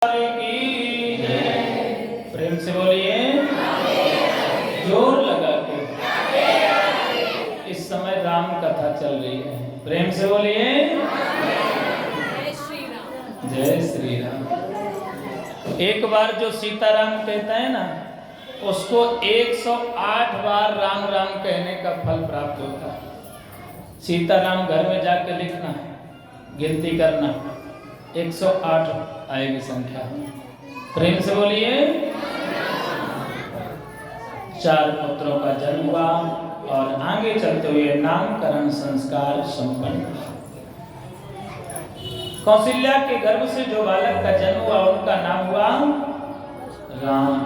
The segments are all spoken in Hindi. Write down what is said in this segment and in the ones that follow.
की प्रेम से बोलिए, जोर लगा के। इस समय राम कथा चल रही है, प्रेम से बोलिए जय श्री राम। एक बार जो सीताराम कहता है ना, उसको 108 बार राम राम कहने का फल प्राप्त होता है। सीताराम घर में जाके लिखना है, गिनती करना, 108 आएगी संख्या। प्रेम से बोलिए। 4 पुत्रों का जन्म हुआ और आगे चलते हुए नामकरण संस्कार संपन्न हुआ। कौशल्या के गर्भ से जो बालक का जन्म हुआ उनका नाम हुआ राम,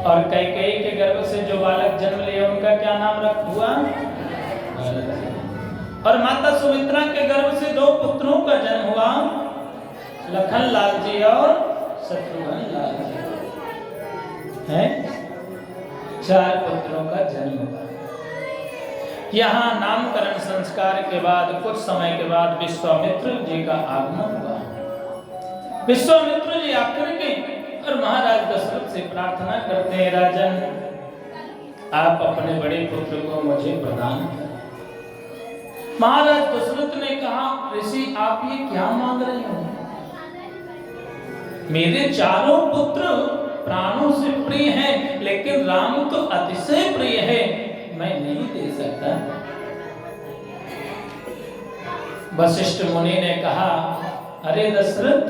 और कैकेयी के गर्भ से जो बालक जन्म लिया उनका क्या नाम रख हुआ भरत। और माता सुमित्रा के गर्भ से 2 पुत्रों का जन्म हुआ, लखन लाल जी और शत्रुघ्न लाल जी हैं। 4 पुत्रों का जन्म हुआ। यहाँ नामकरण संस्कार के बाद कुछ समय के बाद विश्वामित्र जी का आगमन हुआ। विश्वामित्र जी आकर के और महाराज दशरथ से प्रार्थना करते हैं, राजन आप अपने बड़े पुत्र को मुझे प्रदान करें। महाराज दशरथ ने कहा, ऋषि आप ये क्या मांग रहे हो? मेरे 4 पुत्र प्राणों से प्रिय हैं, लेकिन राम तो अतिशय प्रिय है, मैं नहीं दे सकता। वशिष्ठ मुनि ने कहा, अरे दशरथ,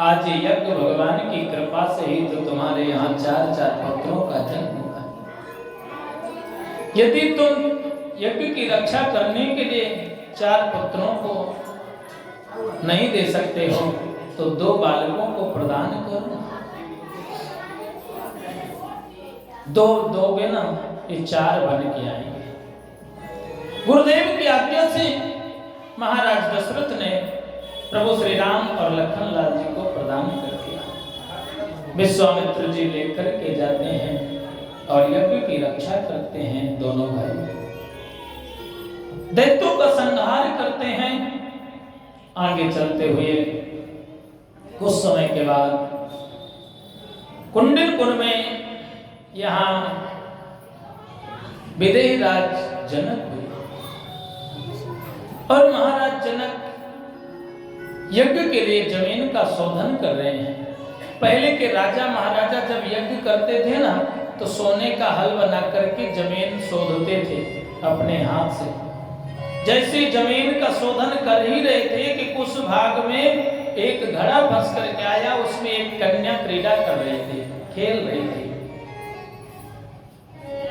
आज यज्ञ भगवान की कृपा से ही तो तुम्हारे यहाँ 4 पुत्रों का जन्म हुआ। यदि तुम यज्ञ की रक्षा करने के लिए 4 पुत्रों को नहीं दे सकते हो तो 2 बालकों को प्रदान करो। 2 दोगे ना, ये 4 बन के आएंगे। गुरुदेव की आज्ञा से महाराज दशरथ ने प्रभु श्री राम और लखन लाल जी को प्रदान कर दिया। विश्वामित्र जी लेकर के जाते हैं और यज्ञ की रक्षा करते हैं। दोनों भाई दैत्यों का संहार करते हैं। आगे चलते हुए कुछ समय के बाद कुंडिलपुर में यहाँ विदेही राज जनक हुए और महाराज जनक यज्ञ के लिए जमीन का शोधन कर रहे हैं। पहले के राजा महाराजा जब यज्ञ करते थे ना, तो सोने का हल बना करके जमीन शोधते थे अपने हाथ से। जैसे जमीन का शोधन कर ही रहे थे कि कुछ भाग में एक घड़ा फंस करके आया, उसमें एक कन्या क्रीड़ा कर रही थी, खेल रही थी।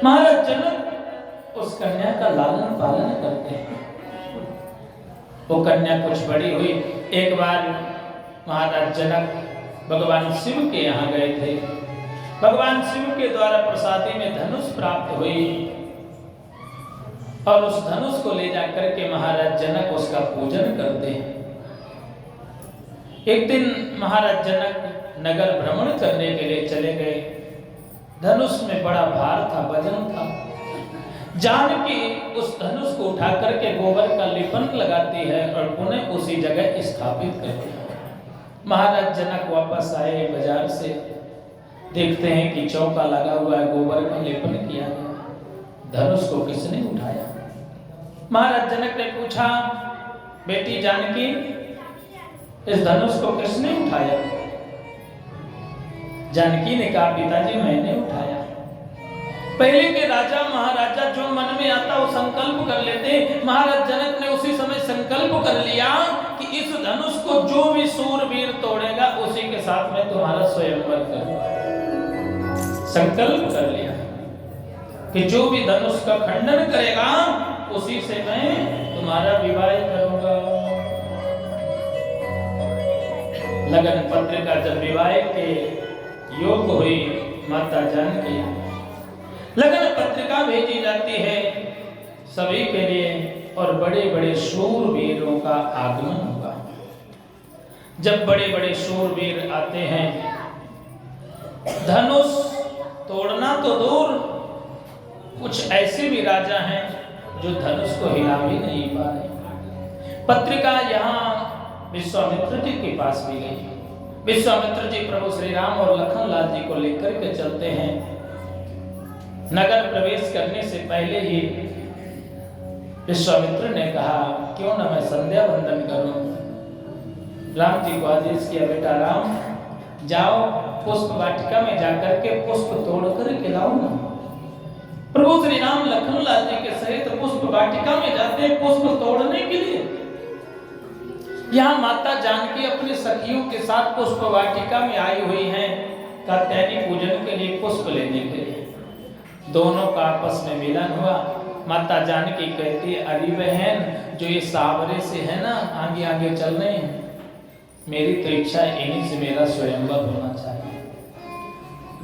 महाराज जनक उस कन्या का लालन पालन करते हैं। वो कन्या कुछ बड़ी हुई। एक बार महाराज जनक भगवान शिव के यहाँ गए थे। भगवान शिव के द्वारा प्रसादी में धनुष प्राप्त हुई और उस धनुष को ले जाकर के महाराज जनक उसका पूजन करते हैं। एक दिन महाराज जनक नगर भ्रमण करने के लिए चले गए। धनुष में बड़ा भार था, वजन था। जानकी उस धनुष को उठा करके गोबर का लेपन लगाती है और पुनः उसी जगह स्थापित करती है। महाराज जनक वापस आए बाजार से, देखते हैं कि चौका लगा हुआ है, गोबर का लेपन किया गया। धनुष को किसने उठाया? महाराज जनक ने पूछा, बेटी जानकी, इस धनुष को किसने उठाया? जानकी ने कहा, पिताजी मैंने उठाया। पहले के राजा महाराजा जो मन में आता वो संकल्प कर लेते। महाराज जनक ने उसी समय संकल्प कर लिया कि इस धनुष को जो भी सूरवीर तोड़ेगा उसी के साथ में तुम्हारा स्वयंवर करूंगा। संकल्प कर लिया कि जो भी धनुष का खंडन करेगा उसी से मैं तुम्हारा विवाह करूंगा। लगन पत्रिका जब विवाह के योग हुई, माता जानकी लगन पत्रिका भेजी जाती है सभी के लिए और बड़े बड़े शूरवीरों का आगमन हुआ। जब बड़े बड़े शूरवीर आते हैं, धनुष तोड़ना तो दूर, कुछ ऐसे भी राजा हैं जो धनुष को हिला भी नहीं पा रहे। पत्रिका यहाँ विश्वामित्र जी के पास भी गई। विश्वामित्र जी प्रभु श्री राम और लखन लाल जी को लेकर के चलते हैं। नगर प्रवेश करने से पहले ही विश्वामित्र ने कहा, क्यों न मैं संध्या वंदन करूं। राम जी को आदेश किया, बेटा राम जाओ पुष्प वाटिका में जाकर के पुष्प तोड़ कर के लाओ ना। प्रभु श्री राम लखन लाल जी के सहित पुष्प वाटिका में जाते हैं पुष्प तोड़ने के लिए। यहाँ माता जानकी अपनी सखियों के साथ पुष्प वाटिका में आई हुई हैं कात्यायनी पूजन के लिए, पुष्प लेने के लिए। दोनों का आपस में मिलन हुआ। माता जानकी कहती है, अरे बहन जो ये सावरे से है ना आगे आगे चल रहे हैं, मेरी तो इच्छा है इन्हीं से मेरा स्वयंवर होना चाहिए।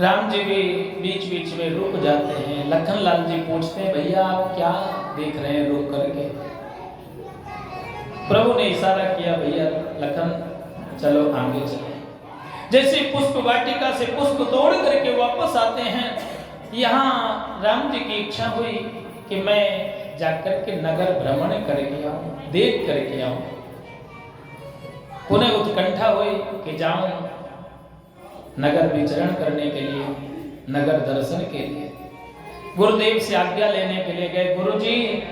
राम जी भी बीच बीच में रुक जाते हैं। लखन लाल जी पूछते हैं, भैया आप क्या देख रहे हैं रुक करके। प्रभु ने इशारा किया, भैया लखन चलो आगे चले। जैसे पुष्प वाटिका से पुष्प तोड़ करके वापस आते हैं, यहाँ राम जी की इच्छा हुई कि मैं जाकर के नगर भ्रमण करके आऊं, देख करके आऊं। पुनः उत्कंठा हुई कि जाऊं नगर विचरण करने के लिए, नगर दर्शन के लिए। गुरुदेव से आज्ञा लेने के लिए गए। गुरुजी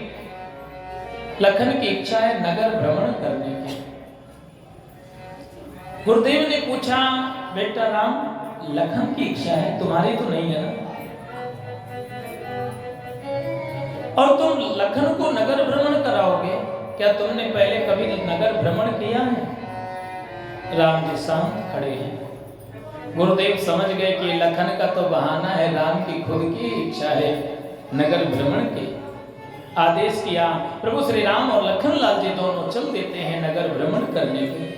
लखन की इच्छा है नगर भ्रमण करने की। गुरुदेव ने पूछा, बेटा राम लखन की इच्छा है, तुम्हारी तो नहीं है ना, और तुम लखन को नगर भ्रमण कराओगे, क्या तुमने पहले कभी नगर भ्रमण किया है? राम जी शांत खड़े हैं। गुरुदेव समझ गए कि लखन का तो बहाना है, राम की खुद की इच्छा है नगर भ्रमण की। आदेश किया, प्रभु श्री राम और लखन लाल जी दोनों चल देते हैं नगर भ्रमण करने के लिए।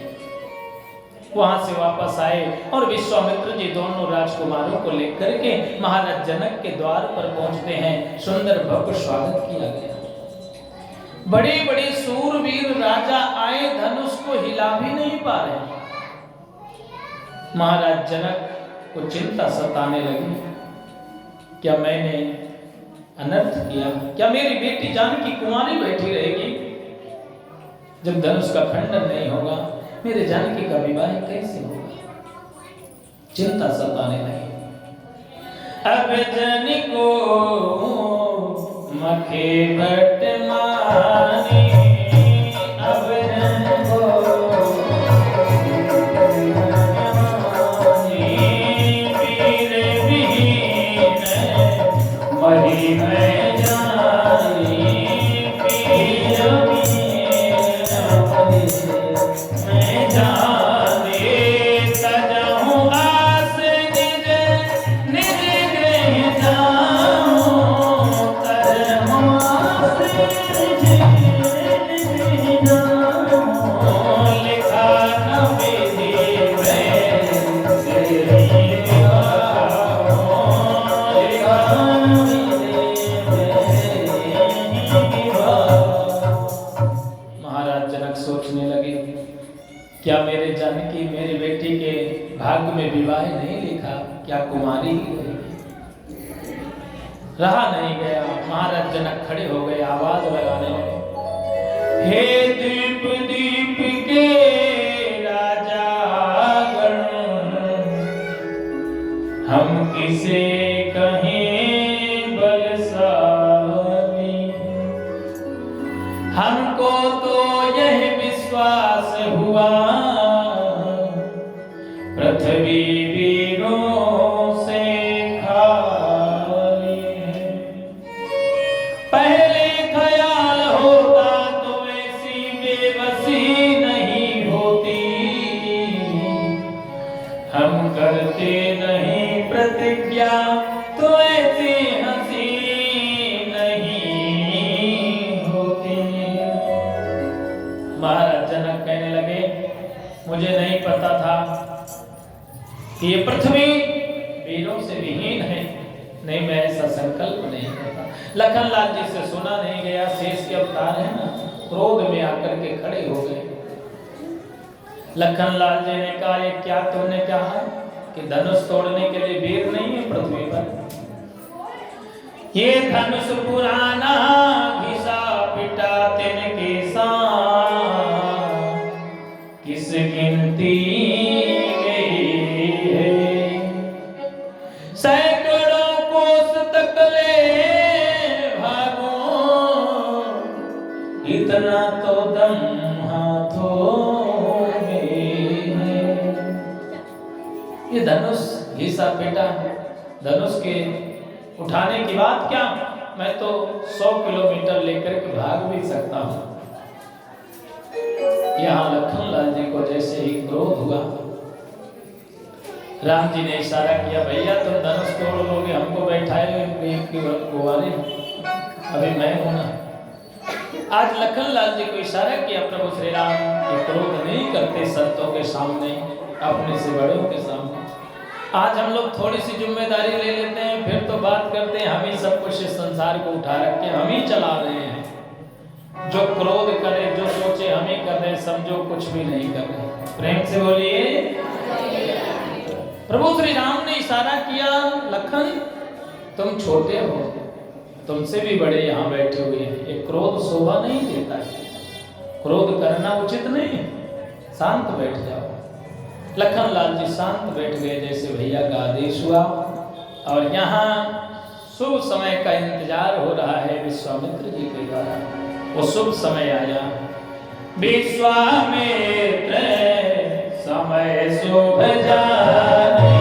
वहां से वापस आए और विश्वामित्र जी दोनों राजकुमारों को लेकर के महाराज जनक के द्वार पर पहुंचते हैं। सुंदर भव्य स्वागत किया गया। बड़े बड़े सूरवीर राजा आए, धनुष को हिला भी नहीं पा रहे। महाराज जनक को चिंता सताने लगी, क्या मैंने अनर्थ किया? क्या मेरी बेटी जानकी कुंवारी बैठी रहेगी? जब धनुष का खंडन नहीं होगा, मेरे जानकी का विवाह कैसे होगा? चिंता सताने लगी। अब जन को मखे भट मानी, अब जन को पीर विहीन मही में जानी, पीर मैं जाने तजहूँ आस निज निज गृह जाऊँ, तजहूँ आस निज निज जाऊँ, लिखा न विधि में तेरी गाऊँ, लिखा न विधि में तेरी गाऊँ। महाराज जनक सोचने लगे, क्या मेरे जानकी मेरी बेटी के भाग्य में विवाह नहीं लिखा? क्या कुमारी ही रहेगी? रहा नहीं गया। महाराज जनक खड़े हो गए, आवाज लगाने लगे, हे दीप दीप के राजा गण, हम किसे कहें बलशाली, हमको तो यह विश्वास हुआ पृथ्वी वीरों से खाली है। पहले ख्याल होता तो ऐसी बेबसी नहीं होती, हम करते नहीं प्रतिज्ञा तो ऐसी हंसी नहीं होती। महाराज जनक कहने लगे, मुझे नहीं पता था कि ये पृथ्वी वीरों से विहीन है। नहीं, मैं ऐसा संकल्प नहीं करता। लखन लाल जी से सुना नहीं गया, शेष के अवतार है ना, क्रोध में आकर के खड़े हो गए। लखन लाल जी ने कहा, ये क्या तुमने कहा कि धनुष तोड़ने के लिए वीर नहीं है पृथ्वी पर? ये धनुष पुराना घिसा पिटा तिनके साथ, किस गिनती में ये धनुष घिसा पेटा धनुष के उठाने की बात क्या, मैं तो 100 किलोमीटर लेकर के भाग भी सकता हूँ। यहाँ लखन लाल जी को जैसे ही क्रोध हुआ, राम जी ने इशारा किया, भैया तुम धनुष तोड़ लोगे, हमको बैठाए कुंवारे, अभी मैं हूं ना। आज लखन लाल जी को इशारा किया प्रभु श्री राम, ये क्रोध नहीं करते संतों के सामने, अपने से बड़ों के सामने। आज हम लोग थोड़ी सी जिम्मेदारी ले लेते हैं, फिर तो बात करते हैं हम ही सब कुछ इस संसार को उठा रख के हम ही चला रहे हैं। जो क्रोध करे, जो सोचे हम ही कर रहे, समझो कुछ भी नहीं कर रहे। प्रेम से बोलिए। प्रभु श्री राम ने इशारा किया, लखन तुम छोटे हो, तुमसे भी बड़े यहाँ बैठे हुए हैं, ये क्रोध शोभा नहीं देता है, क्रोध करना उचित नहीं, शांत बैठ जाओ। लखन लाल जी शांत बैठ गए जैसे भैया का आदेश हुआ। और यहाँ शुभ समय का इंतजार हो रहा है विश्वामित्र जी के द्वारा। वो शुभ समय आया, विश्वामित्र समय शुभ जाने,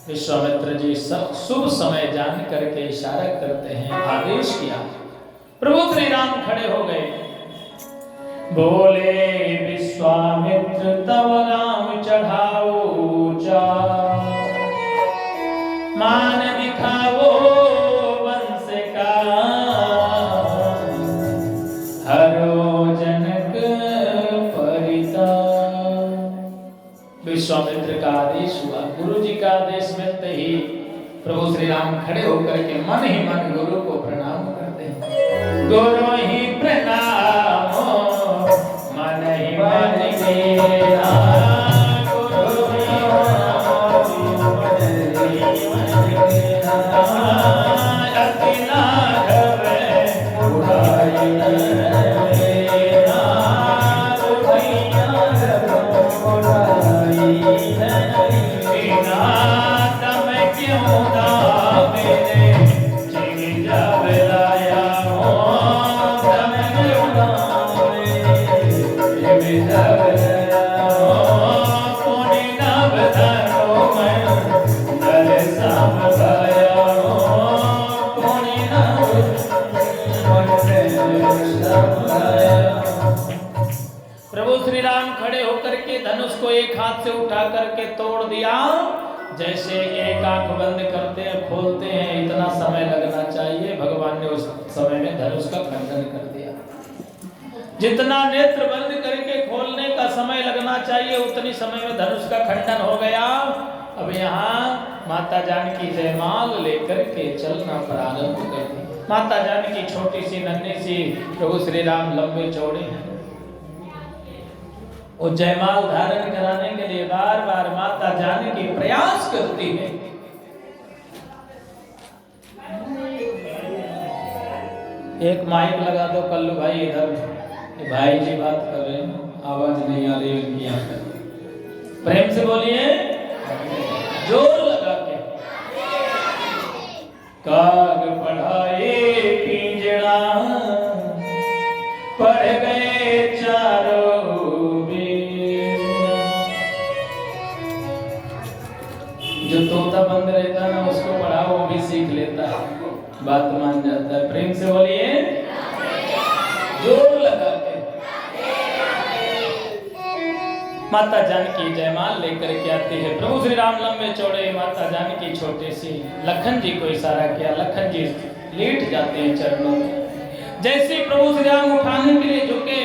विश्वामित्र जी शुभ समय जान करके इशारा करते हैं, आदेश किया। प्रभु श्री राम खड़े हो गए, बोले विश्वामित्र तव नाम चढ़ाओ ऊंचा, मान दिखाओ वंश का, हरो जनक परिता। विश्वामित्र का आदेश हुआ, गुरु जी का आदेश मिलते ही प्रभु श्री राम खड़े होकर के मन ही मन गुरु को प्रणाम करते हैं। गुरु ही प्रणाम मन ही मन मेरा, गुरु ही अति लाघव उठाई प्रभु श्री राम खड़े होकर के धनुष को एक हाथ से उठा करके तोड़ दिया। जैसे एक आंख बंद करते हैं खोलते हैं इतना समय लगना चाहिए, भगवान ने उस समय में धनुष का खंडन कर दिया। जितना नेत्र बंद करके खोलने का समय लगना चाहिए उतनी समय में धनुष का खंडन हो गया। अब यहाँ माता जानकी जयमाल लेकर के चलना प्रारंभ कर दी। माता जानकी छोटी सी नन्ही सी, प्रभु श्री राम लंबे चौड़े हैं। वो जयमाल धारण कराने के लिए बार बार माता जानकी प्रयास करती है। एक माइक लगा दो कल्लू भाई, इधर भाई जी बात कर रहे हैं, आवाज नहीं आ रही उनकी यहाँ पे। प्रेम से बोलिए, जोर लगा के। काग पढ़ाए पिंजड़ा पढ़ गए चारों वेद। जो तोता बंद रहता है ना उसको पढ़ाओ वो भी सीख लेता है, बात मान जाता है। प्रेम से बोलिए, जोर लगा के। माता जानकी जयमाल लेकर के आती है। प्रभु श्री राम लंबे चौड़े, माता जानकी छोटे सी। लखन जी को इशारा किया, लखन जी लेट जाते हैं चरणों में। जैसे प्रभु श्री राम उठाने के लिए झुके,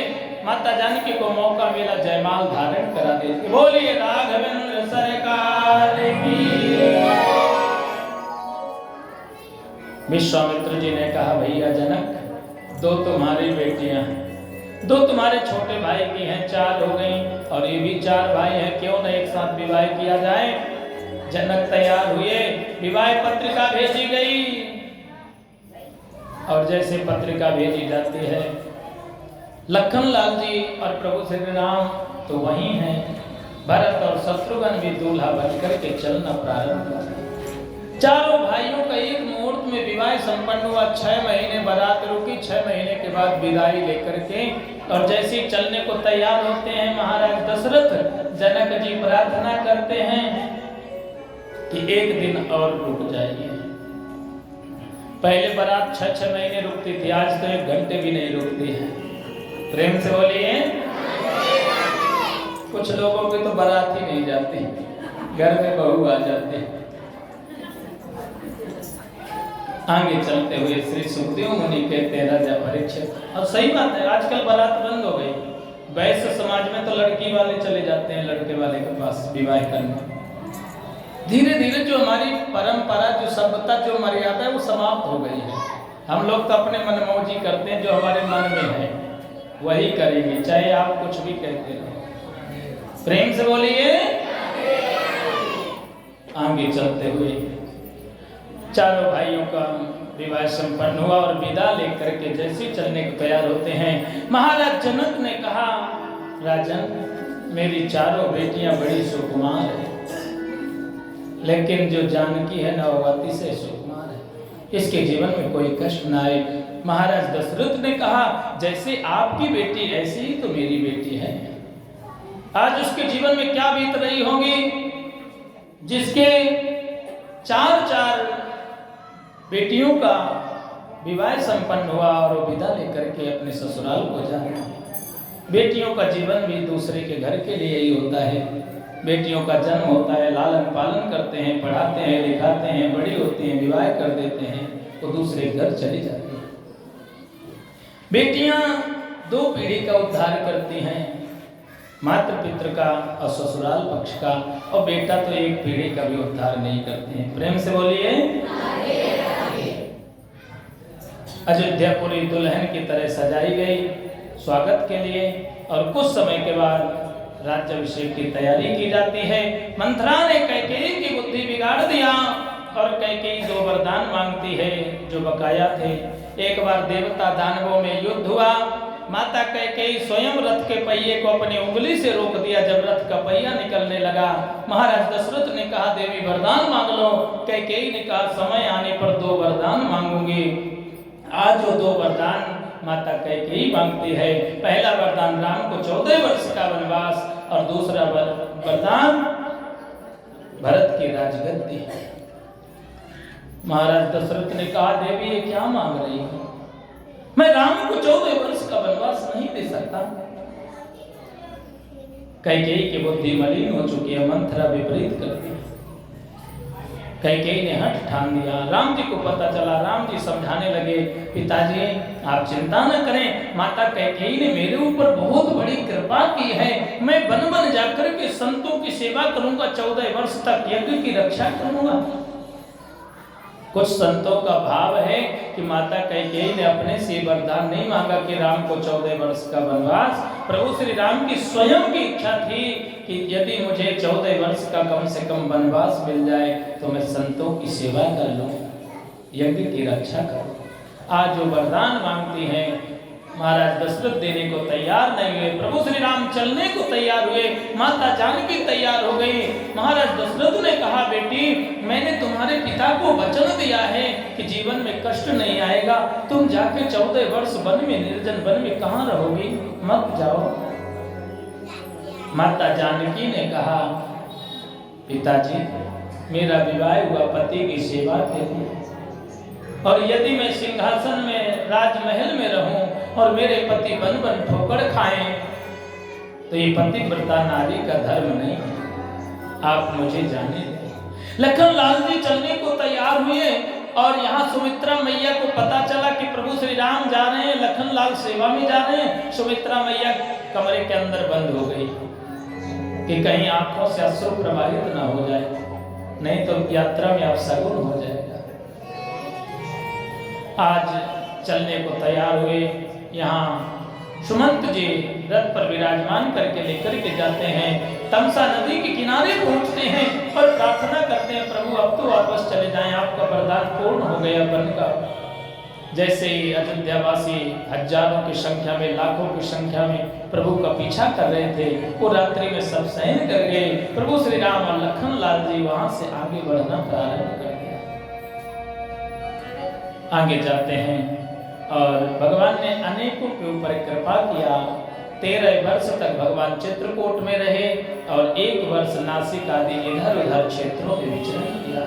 माता जानकी को मौका मिला, जयमाल धारण करा देती। बोलिए राघवेंद्र सरकार की। विश्वामित्र जी ने कहा, भैया जनक, दो तुम्हारी बेटियां हैं, दो तुम्हारे छोटे भाई की हैं, 4 हो गई, और ये भी 4 भाई हैं, क्यों न एक साथ विवाह किया जाए। जनक तैयार हुए, विवाह पत्रिका भेजी गई, और जैसे पत्रिका भेजी जाती है, लखन लाल जी और प्रभु श्री राम तो वही हैं, भरत और शत्रुघ्न भी दूल्हा बनकर के चलना प्रारंभ किया। चारों भाइयों का एक मुहूर्त में विवाह संपन्न हुआ। 6 महीने बारात रुकी, 6 महीने के बाद विदाई लेकर के, और जैसे ही चलने को तैयार होते हैं, महाराज दशरथ जनक जी प्रार्थना करते हैं कि एक दिन और रुक जाइए। पहले बारात 6 महीने रुकती थी, आज तो 1 घंटे भी नहीं रुकती है। प्रेम से बोलिए। कुछ लोगों की तो बारात ही नहीं जाती, घर में बहू आ जाते हैं। आगे चलते हुए श्री सुखदेव मुनि कहते हैं, राजा परीक्षित, और सही बात है, आजकल बारात बंद हो गई। वैश्य समाज में तो लड़की वाले चले जाते हैं लड़के वाले के पास विवाह करने। धीरे धीरे जो हमारी परंपरा, जो सभ्यता, जो मर्यादा है, वो समाप्त हो गई है। हम लोग तो अपने मनमौजी करते हैं, जो हमारे मन में है वही करेंगे, चाहे आप कुछ भी कहते रहो। प्रेम से बोलिए। आगे चलते हुए चारों भाइयों का विवाह संपन्न हुआ, और विदा लेकर के जैसे चलने को तैयार होते हैं, महाराज जनक ने कहा, राजन, मेरी चारों बेटियां बड़ी सुकुमार हैं, लेकिन जो जानकी है ना, वो अतिशय सुकुमार है, इसके जीवन में कोई कष्ट ना आए। महाराज दशरथ ने कहा, जैसे आपकी बेटी ऐसी ही तो मेरी बेटी है। आज उसके जीवन में क्या बीत रही होगी, जिसके 4 बेटियों का विवाह संपन्न हुआ और वो विदा लेकर के अपने ससुराल को जा रहे हैं। बेटियों का जीवन भी दूसरे के घर के लिए ही होता है। बेटियों का जन्म होता है, लालन पालन करते हैं, पढ़ाते हैं, लिखाते हैं, बड़ी होती हैं, विवाह कर देते हैं, तो दूसरे घर चली जाती हैं। बेटियां 2 पीढ़ी का उद्धार करती हैं, मातृ पितृ का और ससुराल पक्ष का, और बेटा तो 1 पीढ़ी का भी उद्धार नहीं करते हैं। प्रेम से बोलिए। अयोध्या पूरी दुल्हन की तरह सजाई गई स्वागत के लिए, और कुछ समय के बाद राज्याभिषेक की तैयारी की जाती है। मंथरा ने कैकेयी की बुद्धि बिगाड़ दिया, और कैकेयी 2 वरदान मांगती है जो बकाया थे। एक बार देवता दानवों में युद्ध हुआ, माता कैकेयी स्वयं रथ के पहिए को अपनी उंगली से रोक दिया। जब रथ का पहिया निकलने लगा, महाराज दशरथ ने कहा, देवी वरदान मांग लो। कैकेयी ने कहा, समय आने पर 2 वरदान मांगूंगी। आज जो 2 वरदान माता कैकेयी मांगती है, पहला वरदान राम को 14 वर्ष का वनवास, और दूसरा वरदान भरत की राजगद्दी। महाराज दशरथ ने कहा, देवी ये क्या मांग रही है? मैं राम को 14 वर्ष का वनवास नहीं दे सकता। कैकेयी की बुद्धि मलिन हो चुकी है, मंथरा विपरीत करती है। कैकेयी ने हठ ठान दिया। राम जी को पता चला, राम जी समझाने लगे, पिताजी आप चिंता न करें, माता कैकेयी ने मेरे ऊपर बहुत बड़ी कृपा की है। मैं वन वन जाकर के संतों की सेवा करूंगा, 14 वर्ष तक यज्ञ की रक्षा करूंगा। कुछ संतों का भाव है कि माता कैकेयी ने अपने से वरदान नहीं मांगा कि राम को 14 वर्ष का वनवास। प्रभु श्री राम की स्वयं की इच्छा थी कि यदि मुझे 14 वर्ष का कम से कम वनवास मिल जाए तो मैं संतों की सेवा कर लूं, यज्ञ की रक्षा करूं। आज जो वरदान मांगती हैं, महाराज दशरथ देने को तैयार नहीं हुए। प्रभु श्री राम चलने को तैयार हुए, माता जानकी तैयार हो गई। महाराज दशरथ ने कहा, बेटी मैंने तुम्हारे पिता को वचन दिया है कि जीवन में कष्ट नहीं आएगा, तुम जाके 14 वर्ष वन में, निर्जन वन में कहाँ रहोगी, मत जाओ। माता जानकी ने कहा, पिताजी मेरा विवाह हुआ पति की सेवा के लिए, और यदि मैं सिंहासन में, राजमहल में रहूं और मेरे पति बन बन ठोकर खाएं, तो ये पतिव्रता नारी का धर्म नहीं है, आप मुझे जाने दें। लखन लाल जी चलने को तैयार हुए, और यहाँ सुमित्रा मैया को पता चला कि प्रभु श्री राम जा रहे हैं, लखन लाल सेवा में जा रहे हैं। सुमित्रा मैया कमरे के अंदर बंद हो गई कि कहीं आंखों से अश्रु प्रवाहित ना हो जाए, नहीं तो यात्रा में अपशगुन हो जाएगा। आज चलने को तैयार हुए। यहाँ सुमंत जी रथ पर विराजमान करके लेकर के जाते हैं। तमसा नदी के किनारे पहुंचते हैं और प्रार्थना करते हैं, प्रभु अब तो वापस चले जाएं, आपका वरदान पूर्ण हो गया वन का। जैसे ही अयोध्यावासी हजारों की संख्या में, लाखों की संख्या में प्रभु का पीछा कर रहे थे, वो रात्रि में सब सहन कर गए। प्रभु श्री राम और लखन लाल जी वहां से आगे बढ़ना प्रारंभ कर दिया। आगे जाते हैं और भगवान ने अनेकों के ऊपर कृपा किया। 13 वर्ष तक भगवान चित्रकूट में रहे और 1 वर्ष नासिक आदि इधर उधर क्षेत्रों में विचरण किया।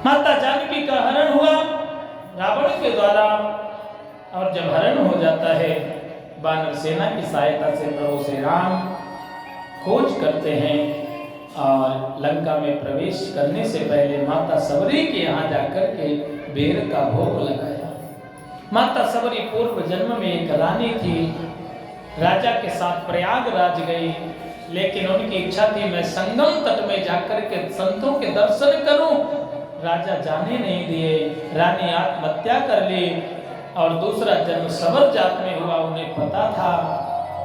माता जानकी का हरण हुआ रावण के द्वारा, और जब हरण हो जाता है वानर सेना की सहायता से प्रभु श्री राम खोज करते हैं और लंका में प्रवेश करने से पहले माता सबरी के यहाँ जाकर के बेर का भोग लगाया। माता सबरी पूर्व जन्म में एक रानी थी, राजा के साथ प्रयागराज गई, लेकिन उनकी इच्छा थी मैं संगम तट में जाकर के संतों के दर्शन करूं। राजा जाने नहीं दिए, रानी आत्महत्या कर ली और दूसरा जन्म सबर जात में हुआ। उन्हें पता था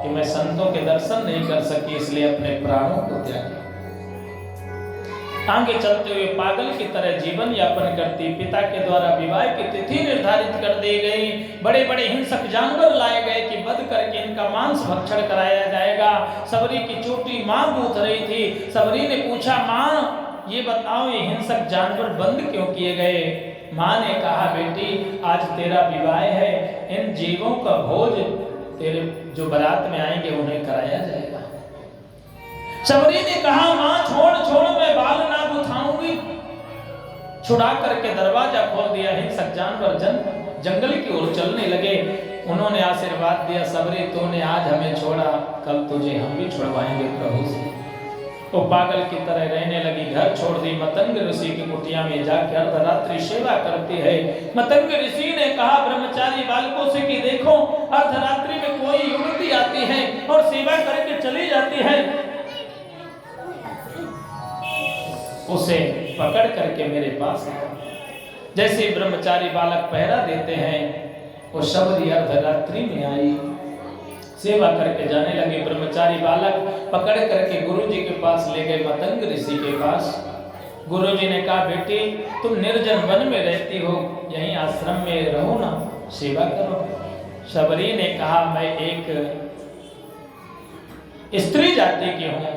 कि मैं संतों के दर्शन नहीं कर सकी, इसलिए अपने प्राणों को त्यागा। आगे चलते हुए पागल की तरह जीवन यापन करती, पिता के द्वारा विवाह की तिथि निर्धारित कर दी गई। बड़े बड़े हिंसक जानवर लाए गए कि वध करके इनका मांस भक्षण कराया जाएगा। सबरी की चोटी मां गूंथ रही थी। सबरी ने पूछा, मां ये बताओ ये हिंसक जानवर बंद क्यों किए गए? मां ने कहा, बेटी आज तेरा विवाह है, इन जीवों का भोज तेरे जो बारात में आएंगे उन्हें कराया जाएगा। सबरी ने कहा, मां छोड़ मैं बाल ना गुथाऊंगी। छुड़ा करके दरवाजा खोल दिया। हिंसक जानवर जंगल की ओर चलने लगे। उन्होंने आशीर्वाद दिया, सबरी तूने आज हमें छोड़ा, कल तुझे हम भी छुड़वाएंगे प्रभु से। वो पागल की तरह रहने लगी, घर छोड़ दी, मतंग ऋषि की कुटिया में जाकर अर्धरात्रि सेवा करती है। मतंग ऋषि ने कहा ब्रह्मचारी बालकों से कि देखो अर्धरात्रि में कोई युवती आती है और सेवा करके चली जाती है, उसे पकड़ करके मेरे पास लाओ। जैसे ब्रह्मचारी बालक पहरा देते हैं, वो सबरी अर्धरात्रि में आई, सेवा करके जाने लगे। ब्रह्मचारी बालक पकड़ करके गुरुजी के पास ले गए, मतंग ऋषि के पास। गुरुजी ने कहा, बेटी तुम निर्जन वन में रहती हो, यहीं आश्रम में रहो ना, सेवा करो। सबरी ने कहा, मैं एक स्त्री जाति की हूँ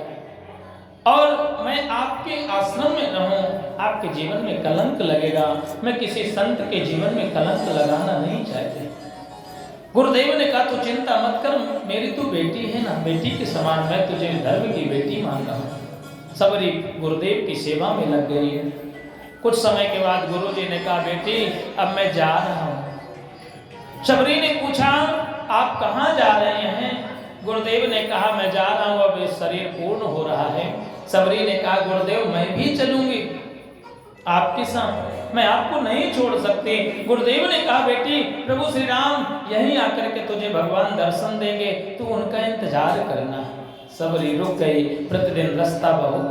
और मैं आपके आश्रम में रहूं, आपके जीवन में कलंक लगेगा। मैं किसी संत के जीवन में कलंक लगाना नहीं चाहती। गुरुदेव ने कहा, तू चिंता मत कर, मेरी तू बेटी है ना, बेटी के समान मैं तुझे धर्म की बेटी मान रहा हूँ। सबरी गुरुदेव की सेवा में लग गई। कुछ समय के बाद गुरुजी ने कहा, बेटी अब मैं जा रहा हूँ। सबरी ने पूछा, आप कहाँ जा रहे हैं? गुरुदेव ने कहा, मैं जा रहा हूँ, अब शरीर पूर्ण हो रहा है। सबरी ने कहा, गुरुदेव मैं भी चलूंगी आपके साथ, मैं आपको नहीं छोड़ सकती। गुरुदेव ने कहा, बेटी प्रभु श्री राम यहीं आकर के तुझे भगवान दर्शन देंगे, तू उनका इंतजार करना। सबरी रुक गई। प्रतिदिन रास्ता बहुत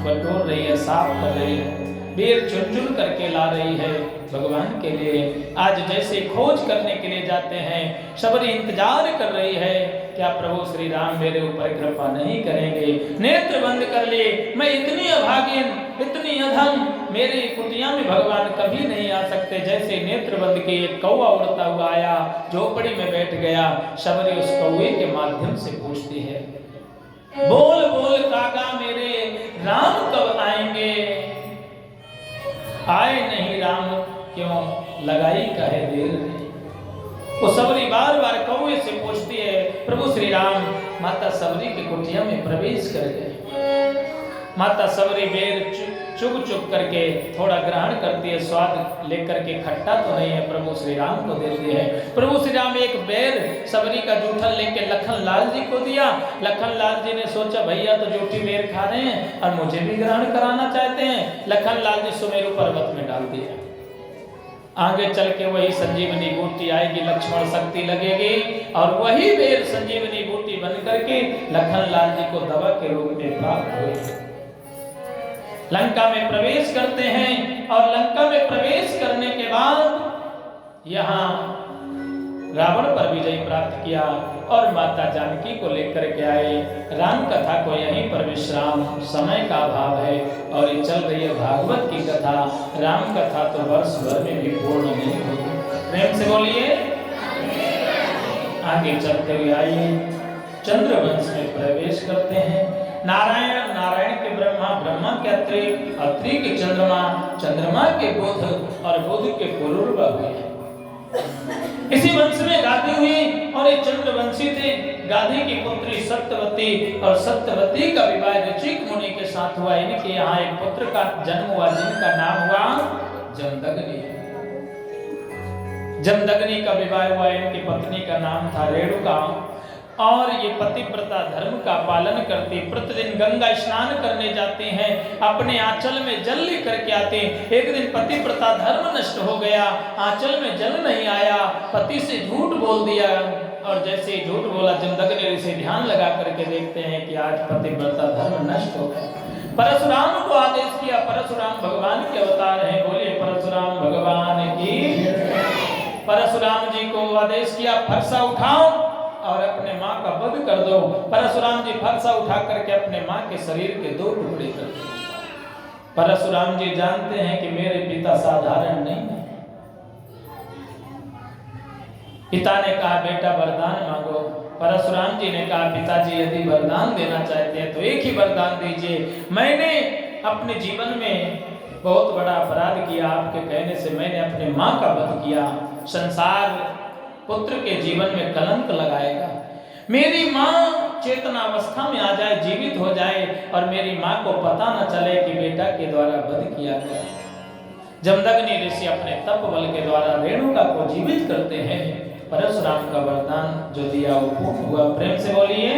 बटोर रही है, साफ कर रही है, बेर चुन चुन करके ला रही है भगवान के लिए। आज जैसे खोज करने के लिए जाते हैं, सबरी इंतजार कर रही है, क्या प्रभु श्री राम मेरे ऊपर कृपा नहीं करेंगे? नेत्र बंद कर लिए, मैं इतनी अभागिन, इतनी अधम, मेरी कुटिया में भगवान कभी नहीं आ सकते। जैसे नेत्र बंद के एक कौवा उड़ता हुआ आया, झोपड़ी में बैठ गया। सबरी उस कौवे के माध्यम से पूछती है, बोल बोल कागा मेरे राम कब आएंगे? आए नहीं राम क्यों लगाई काहे देर? वो सबरी बार बार कौवे से पूछती है। प्रभु श्री राम माता सबरी की कुटिया में प्रवेश कर गए। माता सबरी बेर चुग चुग करके थोड़ा ग्रहण करती है, स्वाद लेकर के, खट्टा तो नहीं है, प्रभु श्री राम को देती है। प्रभु श्री राम एक बेर सबरी का जूठन लेके लखन लाल जी को दिया। लखन लाल जी ने सोचा, भैया तो जूठी बेर खा रहे हैं और मुझे भी ग्रहण कराना चाहते हैं। लखन लाल जी सुमेरु पर्वत में डाल दिया। आगे चल के वही संजीवनी बूटी आएगी, लक्ष्मण शक्ति लगेगी और वही बेर संजीवनी बूटी बन करके लखन लाल जी को दवा के रूप में प्राप्त हुई। लंका में प्रवेश करते हैं और लंका में प्रवेश करने के बाद यहाँ रावण पर विजय प्राप्त किया और माता जानकी को लेकर के आए। राम कथा को यहीं पर विश्राम, समय का अभाव है और ये चल रही है भागवत की कथा। राम कथा तो वर्ष भर में भी पूर्ण नहीं होगी। प्रेम से बोलिए। आगे चलते हुए आइए चंद्रवंश में प्रवेश करते हैं। नारायण, नारायण के ब्रह्मा, ब्रह्मा के अत्रि, अत्रि के चंद्रमा, चंद्रमा के बुध और बुध के पुरुरवा हुए। इसी वंश में गादी हुई और एक चंद्रवंशी थे। गादी की पुत्री सत्यवती और सत्यवती का विवाह ऋचिक मुनि के साथ हुआ। इनके यहाँ एक पुत्र का जन्म हुआ जिनका नाम हुआ जमदग्नि। जमदग्नि का विवाह हुआ। इनकी पत्नी का नाम था रेणुका और ये पतिव्रता धर्म का पालन करती, प्रतिदिन गंगा स्नान करने जाते हैं, अपने आंचल में जल लेकर के आते। एक दिन पतिव्रता धर्म नष्ट हो गया, आंचल में जल नहीं आया, पति से झूठ बोल दिया और जैसे ही झूठ बोला जमदग्नि ऋषि ध्यान लगा करके देखते हैं कि आज पतिव्रता धर्म नष्ट हो गया। परशुराम को आदेश किया। परशुराम भगवान के अवतार हैं, बोलिए परशुराम भगवान की। परशुराम जी को आदेश किया फरसा उठाओ और अपने माँ का वध कर दो। परशुराम जी फरसा उठा करके अपने माँ के शरीर के 2 टुकड़े कर दिए। परशुराम जी जानते हैं कि मेरे पिता साधारण नहीं है। पिता ने कहा बेटा वरदान मांगो। परशुराम जी ने कहा पिताजी यदि वरदान देना चाहते हैं तो एक ही वरदान दीजिए। मैंने अपने जीवन में बहुत बड़ा अपराध किया, आपके कहने से मैंने अपने माँ का वध किया। संसार पुत्र के जीवन में कलंक लगाएगा। मेरी माँ चेतनावस्था में आ जाए, जीवित हो जाए और मेरी माँ को पता न चले कि बेटा के द्वारा वध किया गया। जमदग्नि ऋषि अपने तप बल के द्वारा रेणुका को जीवित करते हैं। परशुराम का वरदान जो दिया वो पूर्ण हुआ। प्रेम से बोलिए।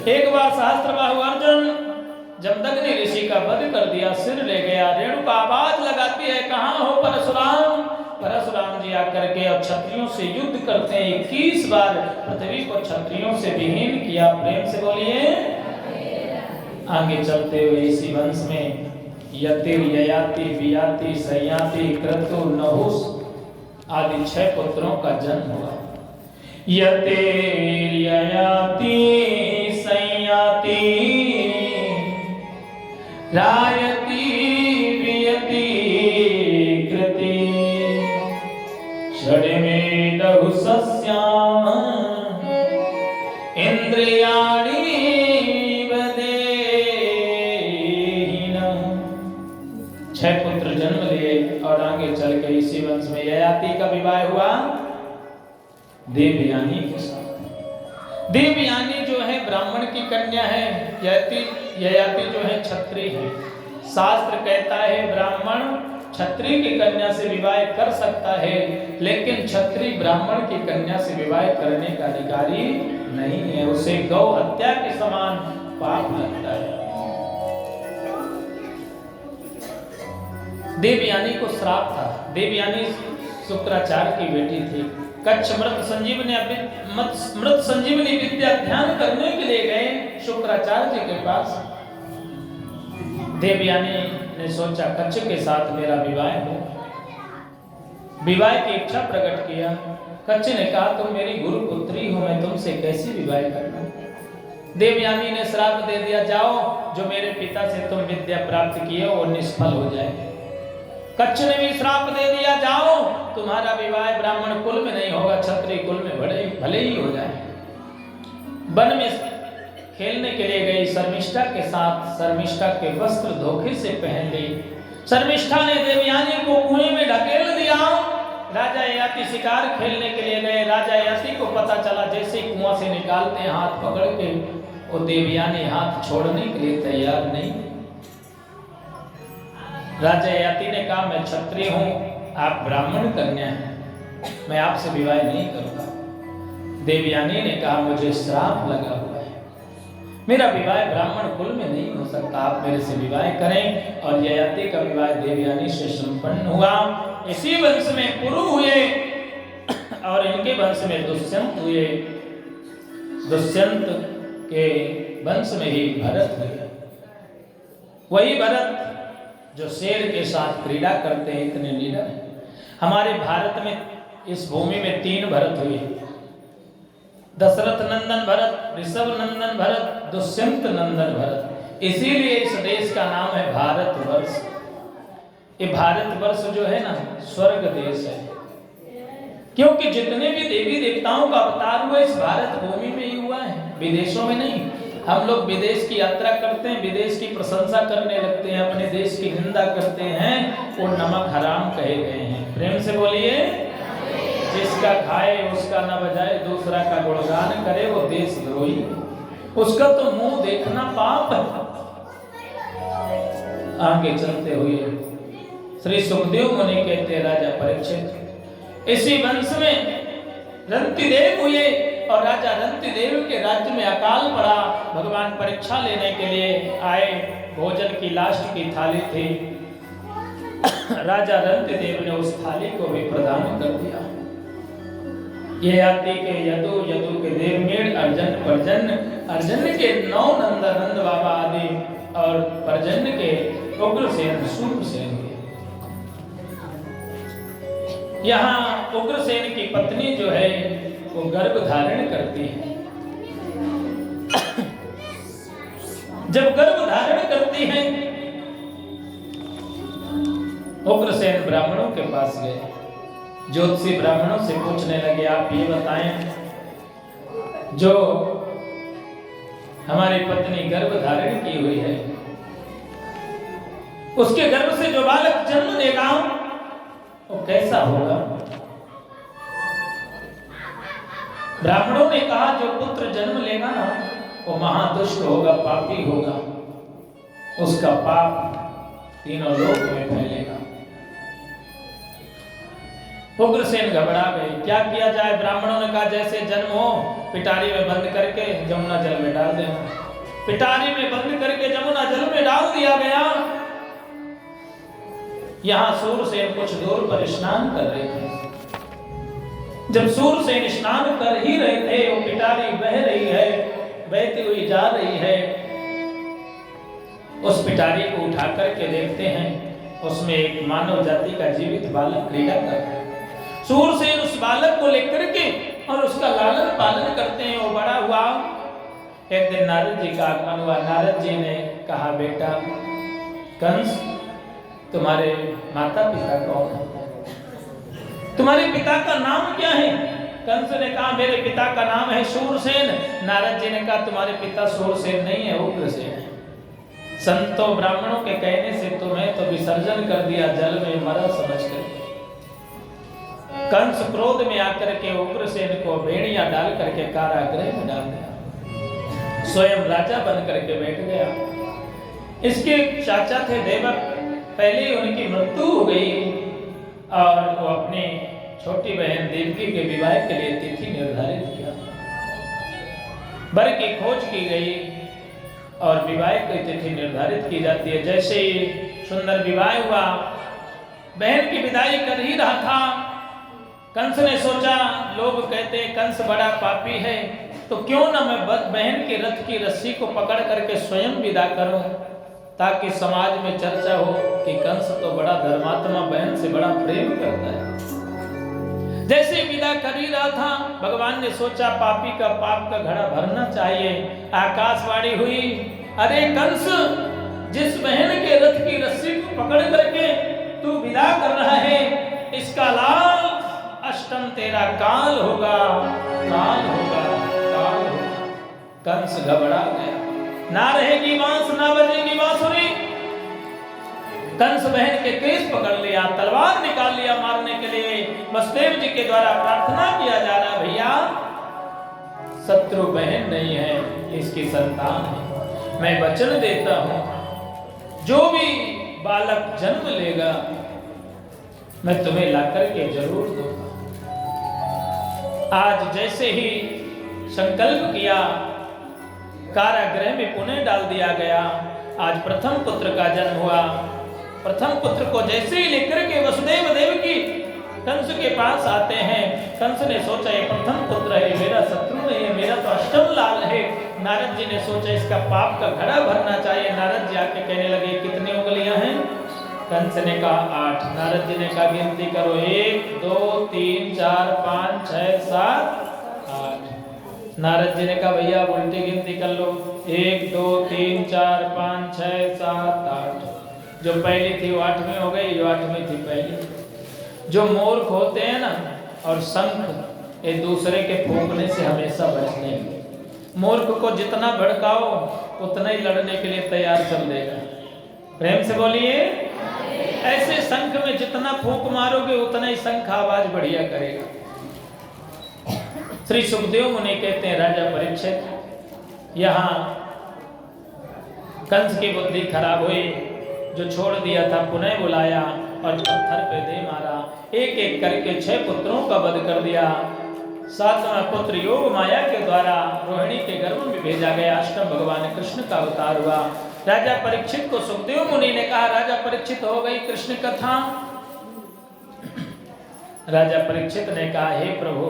एक बार सहस्त्रबाहु अर्जुन जमदग्नि ऋषि का वध कर दिया, सिर ले गया। रेणुका आवाज लगाती है कहाँ हो परशुराम। परशुराम जी आकर के और क्षत्रियों से युद्ध करते हैं। 21 बार पृथ्वी को क्षत्रियों से विहीन किया। प्रेम से बोलिए। आगे चलते हुए इसी वंश में यतिर, ययाति, वियाति, संयाति, क्रतु, नहुस आदि 6 पुत्रों का जन्म हुआ। यतिर, ययाति, संयाति, रायति, वियति, कृति, षड्वेदहु सस्याम इंद्रियाणि वदेहिन। 6 पुत्र जन्म लिए और आगे चल के इसी वंश में ययाति का विवाह हुआ देवयानी के साथ। देवयानी जो है ब्राह्मण की कन्या है। ययाति जो है क्षत्रिय है। शास्त्र कहता है ब्राह्मण क्षत्रिय की कन्या से विवाह कर सकता है, लेकिन क्षत्रिय ब्राह्मण की कन्या से विवाह करने का अधिकारी नहीं है। उसे गौ हत्या के समान पाप लगता है। देवयानी को श्राप था। देवयानी शुक्राचार्य की बेटी थी। कच्छ मृत संजीवनी विद्या ध्यान करने के लिए गए शुक्राचार्य जी के पास। देवयानी ने सोचा कच्छ के साथ मेरा विवाह हो। विवाह की इच्छा प्रकट किया। कच्छ ने कहा तुम मेरी गुरु पुत्री हो, मैं तुमसे कैसे विवाह करूं। देवयानी ने श्राप दे दिया, जाओ जो मेरे पिता से तुम विद्या प्राप्त किए वो निष्फल हो जाए। कच्छ ने भी श्राप दे दिया, जाओ तुम्हारा विवाह ब्राह्मण कुल में नहीं होगा, क्षत्रिय कुल में भले ही हो जाए। वन में खेलने के लिए गई शर्मिष्ठा के साथ। शर्मिष्ठा के वस्त्र धोखे से पहन ली। शर्मिष्ठा ने देवयानी को कुएं में ढकेल दिया। राजा ययाति शिकार खेलने के लिए गए। राजा ययाति को पता चला, जैसे ही कुआं से निकालते हैं हाथ पकड़ के, वो देवयानी हाथ छोड़ने के लिए तैयार नहीं। राजा ययाति ने कहा मैं क्षत्रिय हूं, आप ब्राह्मण कन्या हैं, मैं आपसे विवाह नहीं करूंगा। देवयानी ने कहा मुझे श्राप लगा हुआ है, मेरा विवाह ब्राह्मण कुल में नहीं हो सकता, आप मेरे से विवाह करें। और ययाति का विवाह देवयानी से संपन्न हुआ। इसी वंश में पुरु हुए और इनके वंश में दुष्यंत हुए। दुष्यंत के वंश में ही भरत हुए। वही भरत जो शेर के साथ क्रीड़ा करते हैं, इतने निडर हैं। हमारे भारत में इस भूमि में 3 भरत हुए, दशरथ नंदन भरत, ऋषभ नंदन भरत, दुष्यंत नंदन भरत। इसीलिए इस देश का नाम है भारतवर्ष। ये भारतवर्ष जो है ना, स्वर्ग देश है, क्योंकि जितने भी देवी देवताओं का अवतार हुआ इस भारत भूमि में ही हुआ है, विदेशों में नहीं। हम लोग विदेश की यात्रा करते हैं, विदेश की प्रशंसा करने लगते हैं, अपने देश की निंदा करते हैं, वो नमक हराम कहे गए हैं। प्रेम से बोलिए, जिसका खाए उसका न बजाए, दूसरा का गुणगान करे वो देशद्रोही, उसका तो मुंह देखना पाप है। आगे चलते हुए श्री सुखदेव मुनि कहते, राजा परीक्षित, इसी वंश में रंतिदेव हुए और राजा रंतिदेव के राज्य में अकाल पड़ा। भगवान परीक्षा लेने के लिए आए, भोजन की लास्ट की थाली थी, राजा रंतिदेव ने उस थाली को भी प्रदान कर दिया। ये आदि के यदु, यदु के देवमेड़, अर्जन पर्जन, अर्जन के 9 नंद, नंद बाबा आदि, और पर्जन के उग्रसेन, सूरसेन। यहाँ उग्रसेन की पत्नी जो है वो गर्भ धारण करती है। जब गर्भ धारण करती है, उग्रसेन ब्राह्मणों के पास गए, ज्योतिषी ब्राह्मणों से पूछने लगे, आप ये बताएं, जो हमारी पत्नी गर्भ धारण की हुई है, उसके गर्भ से जो बालक जन्म लेगा वो कैसा होगा? ब्राह्मणों ने कहा, जो पुत्र जन्म लेगा ना वो महादुष्ट होगा, पापी होगा, उसका पाप तीनों लोक में फैलेगा। उग्रसेन घबरा गए, क्या किया जाए? ब्राह्मणों ने कहा, जैसे जन्म हो पिटारी में बंद करके जमुना जल में डाल देना। पिटारी में बंद करके जमुना जल में डाल दिया गया। यहाँ सूरसेन कुछ दूर पर स्नान कर रहे थे। जब सूरसेन स्नान कर ही रहे थे, वो पिटारी बह रही है, बहती हुई जा रही है। उस पिटारी को उठा करके देखते हैं, उसमें एक मानव जाति का जीवित बालक क्रीड़ा कर रहा है। सूरसेन उस बालक को लेकर के और उसका लालन पालन करते हैं, वो बड़ा हुआ। एक दिन नारद जी का आगमन हुआ। नारद जी ने कहा, बेटा कंस, तुम्हारे माता पिता कौन है? तुम्हारे पिता का नाम क्या है? कंस ने कहा, मेरे पिता का नाम है सूरसेन। नारद जी ने कहा, तुम्हारे पिता सूरसेन नहीं है, उग्रसेन है। संतों ब्राह्मणों के कहने से तुम्हें तो विसर्जन कर दिया जल में, मरा समझ कर। कंस क्रोध में आकर के उग्रसेन को बेड़ियां डाल करके कारागृह में डाल दिया, स्वयं राजा बन करके बैठ गया। इसके चाचा थे देवक, पहले उनकी मृत्यु हो गई और वो अपनी छोटी बहन देवकी के विवाह के लिए तिथि निर्धारित किया। वर की खोज की गई और विवाह की तिथि निर्धारित की जाती है। जैसे ही सुंदर विवाह हुआ, बहन की विदाई कर ही रहा था, कंस ने सोचा, लोग कहते हैं कंस बड़ा पापी है, तो क्यों ना मैं बहन के रथ की रस्सी को पकड़ करके स्वयं विदा करूं, ताकि समाज में चर्चा हो कि कंस तो बड़ा धर्मात्मा, बहन से बड़ा प्रेम करता है। जैसे विदा कर ही रहा था, भगवान ने सोचा पापी का पाप का घड़ा भरना चाहिए। आकाशवाणी हुई, अरे कंस, जिस बहन के रथ की रस्सी को पकड़ करके तू विदा कर रहा है, इसका लाल अष्टम तेरा काल होगा, काल होगा, काल होगा। कंस घबरा गया, ना रहेगी बांस ना बजेगी बांसुरी। कंस बहन के केस पकड़ लिया, तलवार निकाल लिया मारने के लिए। वसुदेव जी के द्वारा प्रार्थना किया जा रहा, भैया शत्रु बहन नहीं है, इसकी संतान है। मैं वचन देता हूं, जो भी बालक जन्म लेगा मैं तुम्हें लाकर के जरूर दूंगा। आज जैसे ही संकल्प किया, कारागृह में पुनः डाल दिया गया। आज प्रथम पुत्र का जन्म हुआ। प्रथम पुत्र को जैसे ही लेकर के वसुदेव देवकी कंस के पास आते हैं, कंस ने सोचा ये प्रथम पुत्र है, मेरा शत्रु नहीं है, मेरा तो अष्टम लाल है। नारद जी ने सोचा इसका पाप का घड़ा भरना चाहिए। नारद जी आके कहने लगे, कितनी उंगलियां हैं? कंस ने कहा 8। नारद जी ने कहा गिनती करो 1 2 3 4 5 6 7 8। नारद जी ने कहा भैया उल्टी गिनती कर लो 1 2 3 4 5 6 7 8। जो पहली थी वो 8वीं हो गई, जो 8वीं थी पहली। जो मूर्ख होते हैं ना और शंख एक दूसरे के फूंकने से हमेशा बचने। मूर्ख को जितना भड़काओ उतना ही लड़ने के लिए तैयार कर देगा। प्रेम से बोलिए। ऐसे शंख में जितना फूंक मारोगे उतना ही शंख आवाज बढ़िया करेगा। श्री सुखदेव मुनि कहते हैं राजा परीक्षित, यहाँ कंस की बुद्धि खराब हुई, जो छोड़ दिया था पुनः बुलाया और पत्थर पे दे मारा। एक एक करके 6 पुत्रों का वध कर दिया। 7वां पुत्र योग माया के द्वारा रोहिणी के गर्भ में भेजा गया। अष्टम भगवान कृष्ण का अवतार हुआ। राजा परीक्षित को सुखदेव मुनि ने कहा राजा परीक्षित हो गई कृष्ण कथा। राजा परीक्षित ने कहा हे प्रभु,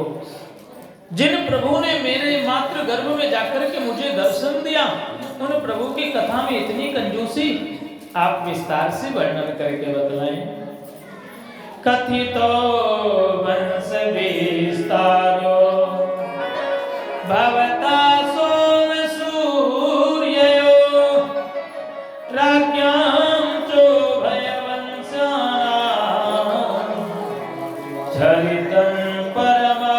जिन प्रभु ने मेरे मातृ गर्भ में जाकर के मुझे दर्शन दिया उन प्रभु की कथा में इतनी कंजूसी, आप विस्तार से वर्णन करके बतलाएं। कथितो वंश विस्तारो भवता सोम सूर्ययो राज्ञां चोभय वंशानां चरितं परमाद्भुतम्।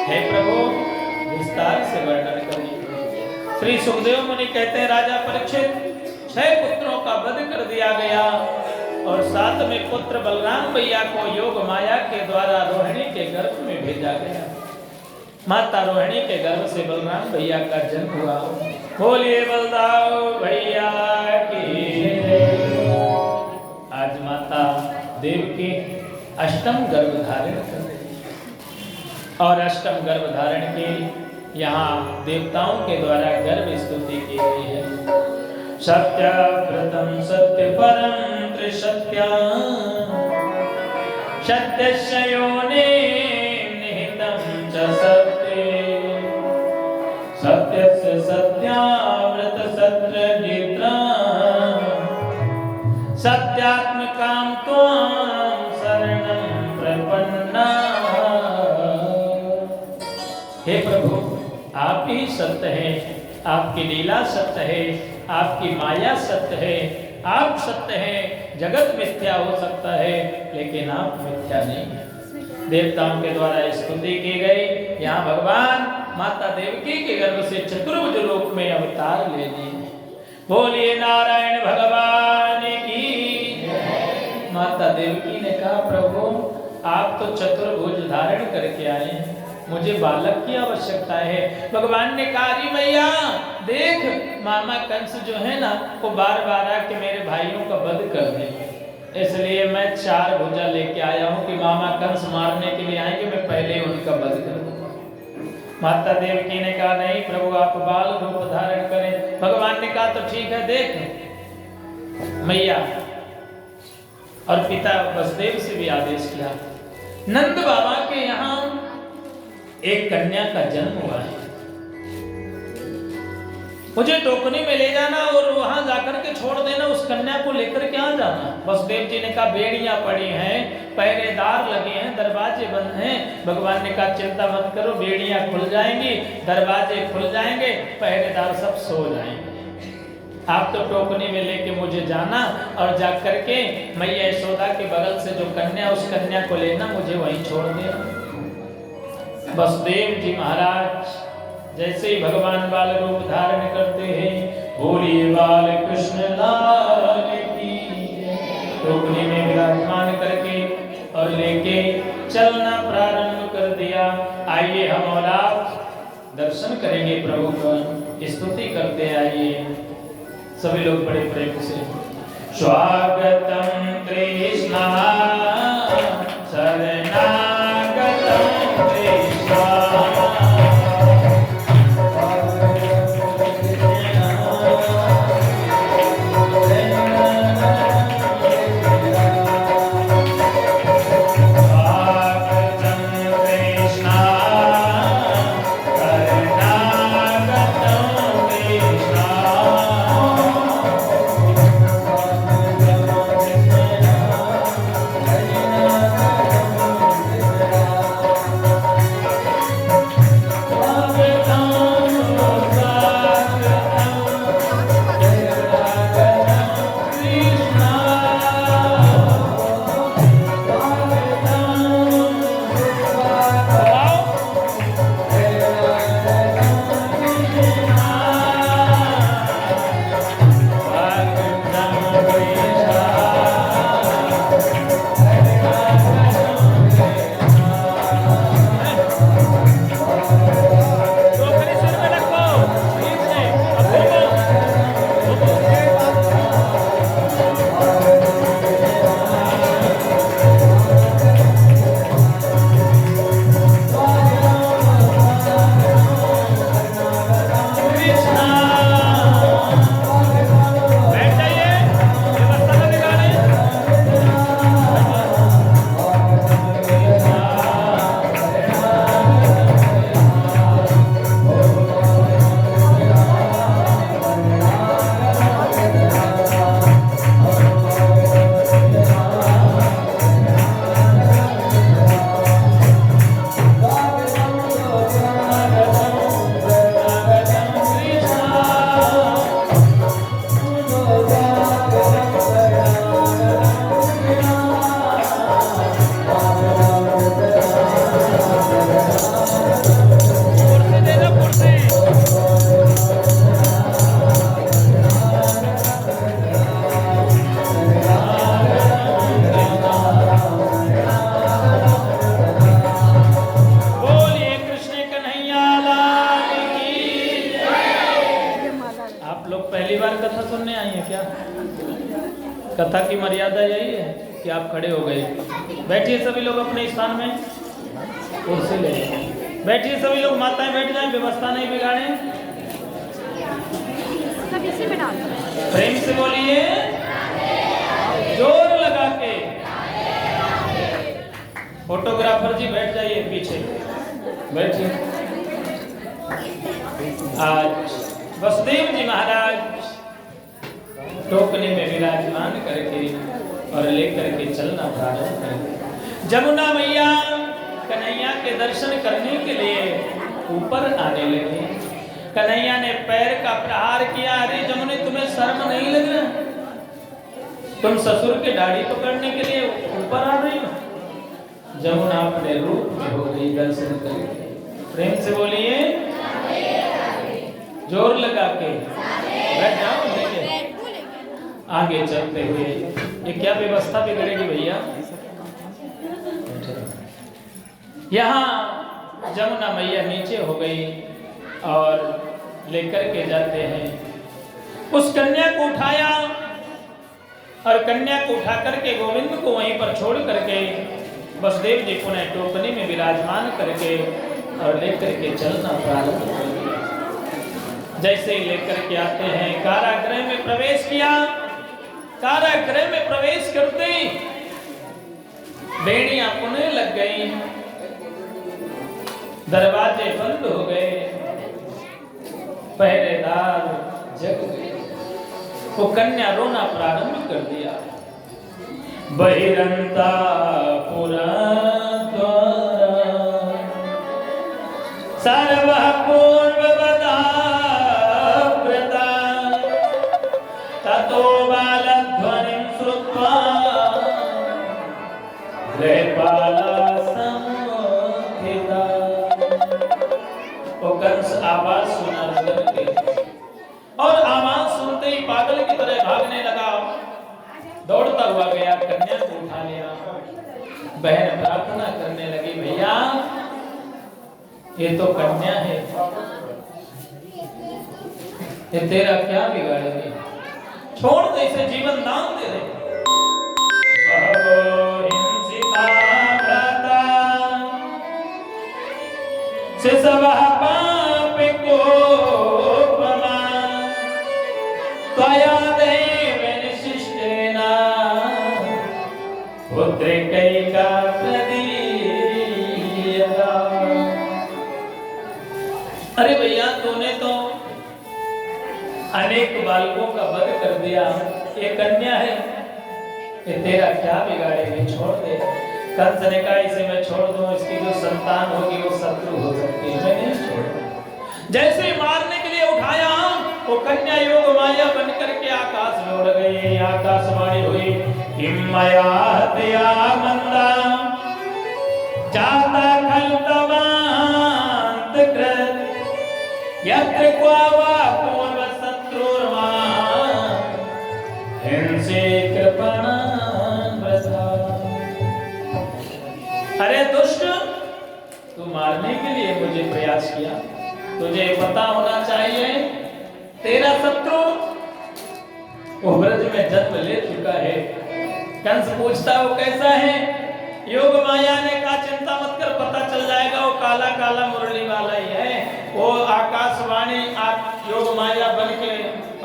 हे प्रभु विस्तार से वर्णन करिए। श्री सुखदेव मुनि कहते हैं राजा परीक्षित, 6 पुत्रों का वध कर दिया गया और 7वें पुत्र बलराम भैया को योग माया के द्वारा रोहिणी के गर्भ में भेजा गया। माता रोहिणी के गर्भ से बलराम भैया का जन्म हुआ। बोलिए बलदाऊ भैया की। आज माता देवकी अष्टम गर्भ धारण कर रही है और अष्टम गर्भ धारण की यहाँ देवताओं के द्वारा गर्भ स्तुति की गई है। सत्यव्रतं सत्यपरं त्रिसत्या सत्यस्य योनिं निहितं च सत्ये सत्यस्य सत्याव्रत सत्यजित्रा सत्यात्मकां त्वां शरणं प्रपन्ना। हे प्रभु आप ही सत्य हैं, आपकी लीला सत्य है, आपकी माया सत्य है, आप सत्य हैं। जगत मिथ्या हो सकता है लेकिन आप मिथ्या नहीं है। देवताओं के द्वारा स्तुति की गई। यहाँ भगवान माता देवकी के गर्भ से चतुर्भुज रूप में अवतार ले लिए। बोलिए नारायण भगवान की। माता देवकी ने कहा प्रभु आप तो चतुर्भुज धारण करके आए हैं, मुझे बालक की आवश्यकता है। भगवान ने कहा अरे मैया देख मामा कंस जो है ना वो बार बार आके मेरे भाइयों का वध कर दे, इसलिए मैं 4 भुजा लेके आया हूँ कि मामा कंस मारने के लिए आएंगे, मैं पहले उनका वध कर दूंगा। माता देवकी ने कहा नहीं प्रभु आप बाल रूप धारण करें। भगवान ने कहा तो ठीक है। देख मैया और पिता वसुदेव से भी आदेश किया, नंद बाबा के यहाँ एक कन्या का जन्म हुआ है, मुझे टोकरी में ले जाना और वहां जाकर के छोड़ देना, उस कन्या को लेकर के आ जाना। वसुदेव जी ने कहा बेड़ियां पड़ी हैं, पहरेदार लगे हैं, दरवाजे बंद हैं। भगवान ने कहा चिंता मत करो, बेड़ियां खुल जाएंगी, दरवाजे खुल जाएंगे, पहरेदार सब सो जाएंगे। आप तो टोकरी में लेके मुझे जाना और जा करके मैया यशोदा के बगल से जो कन्या उस कन्या को लेना, मुझे वहीं छोड़ देना। वसुदेव जी महाराज जैसे ही भगवान बाल रूप धारण करते हैं, बोलिए बाल कृष्ण लाल की। टोकरी में विराजमान करके और लेके चलना प्रारंभ कर दिया। आइए हम और आप दर्शन करेंगे प्रभु का, स्तुति करते आइए सभी लोग बड़े प्रेम से। स्वागतम कृष्णा शरणागतम कृष्णा है क्या? कथा की मर्यादा यही है कि आप खड़े हो गए। बैठिए सभी लोग अपने स्थान में, कुर्सी ले बैठिए सभी लोग, माताएं बैठ जाएं, व्यवस्था नहीं बिगाड़ें। प्रेम से बोलिए, जोर लगा के। फोटोग्राफर जी बैठ जाइए पीछे, बैठिए। आज वसुदेव जी महाराज टोकने में विराजमान करके और लेकर के चलना प्रारंभ करें। जमुना मैया कन्हैया के दर्शन करने के लिए ऊपर आने लगे। कन्हैया ने पैर का प्रहार किया। अरे जमुने, तुम्हें शर्म नहीं लग रहा? तुम ससुर के दाढ़ी पकड़ने के लिए ऊपर आ रही हो? जमुना अपने रूप में हो गई दर्शन करके। प्रेम से बोलिए, जोर लगा के बैठ जाओ। आगे चलते हुए ये क्या व्यवस्था बिगड़ेगी भैया? यहाँ जमुना मैया नीचे हो गई और लेकर के जाते हैं। उस कन्या को उठाया और कन्या को उठा करके गोविंद को वहीं पर छोड़ करके वसुदेव जी पुनः टोकनी में विराजमान करके और लेकर के चलना प्रारंभ कर दिया। जैसे ही लेकर के आते हैं, कारागृह में प्रवेश किया। कारागृह में प्रवेश करते ही बेड़ियां पुनः लग गई, दरवाजे बंद हो गए, पहरेदार जग गए। वो कन्या रोना प्रारंभ कर दिया। बहिरंता पुरद्वारा सर्वः पूर्ववदा व्रता ततो बालध्वनिं श्रुत्वा गृहपाला समुत्थिता। वो कंस आवाज सुना करके और आवाज सुनते ही पागल की तरह भागने लगा। दौड़ता हुआ गया, कन्या को उठा लिया। बहन प्रार्थना करने लगी, भैया ये तो कन्या है, ये तेरा क्या बिगाड़ेगी? छोड़ दे इसे, जीवन दान दे दे। अरे भैया, तूने तो अनेक बालकों का वध कर दिया, ये कन्या है, ये तेरा क्या बिगाड़ेगी? छोड़ दे। कंस ने कहा, इसे मैं छोड़ दूं, इसकी जो संतान होगी वो शत्रु हो सकती है, मैं नहीं छोड़। जैसे मारने के लिए उठाया, वो कन्या योग माया बन करके आकाश में उड़ गई। आकाशवाणी हुई, हिमया हत्या मंदा जाता खलतवांत कृत यत्र क्वावा पूर्व शत्रुर्मा हिंसे कृपणान व्रता। अरे दुष्ट, तू मारने के लिए मुझे प्रयास किया। तुझे पता होना चाहिए तेरा शत्रु वो ब्रज में जन्म ले चुका है। कंस पूछता वो कैसा है? योग माया ने कहा, चिंता मत कर, पता चल जाएगा, वो काला काला मुरली वाला ही है। वो आकाशवाणी योग माया बन के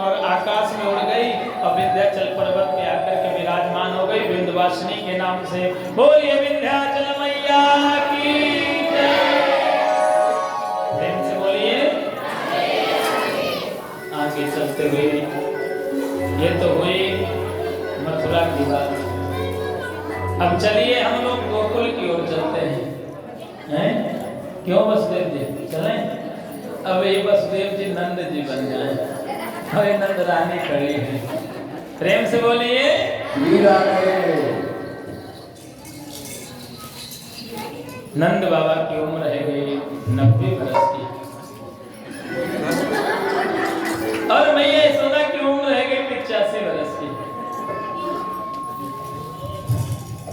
और आकाश में उड़ गई और विंध्याचल पर्वत पे आकर के विराजमान हो गई विंध्यवासिनी के नाम से। बोलिए विंध्याचल मैया की जय। प्रेम से बोलिए। आगे चलते हुए, ये तो हुई मथुरा की बात। अब चलिए हम लोग गोकुल की ओर चलते हैं। क्यों वसुदेव जी चलें? अब ये वसुदेव जी नंद जी बन जाए और नंद रानी खड़ी है। प्रेम से बोलिए, नंद बाबा की उम्र है गई 90 वर्ष की और मैया यशोदा की उम्र है गई 85 वर्ष की।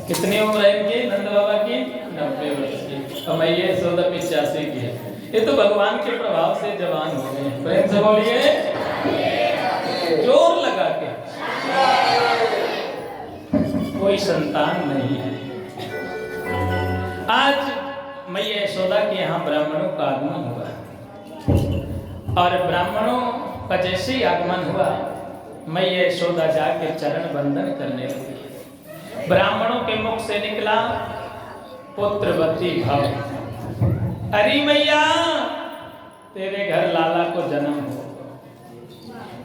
कितनी उम्र है इनकी? नंद बाबा की 90 वर्ष की और मैया यशोदा 85 की है। ये तो भगवान के प्रभाव से जवान हो गए। प्रेम से बोलिए, जोर लगा के। कोई संतान नहीं है। आज मैया यशोदा के यहाँ ब्राह्मणों का आगमन हुआ और ब्राह्मणों का जैसे ही आगमन हुआ मैया यशोदा जाके चरण वंदन करने लगी। ब्राह्मणों के मुख से निकला पुत्रवती भव। अरे मैया तेरे घर लाला को जन्म हो।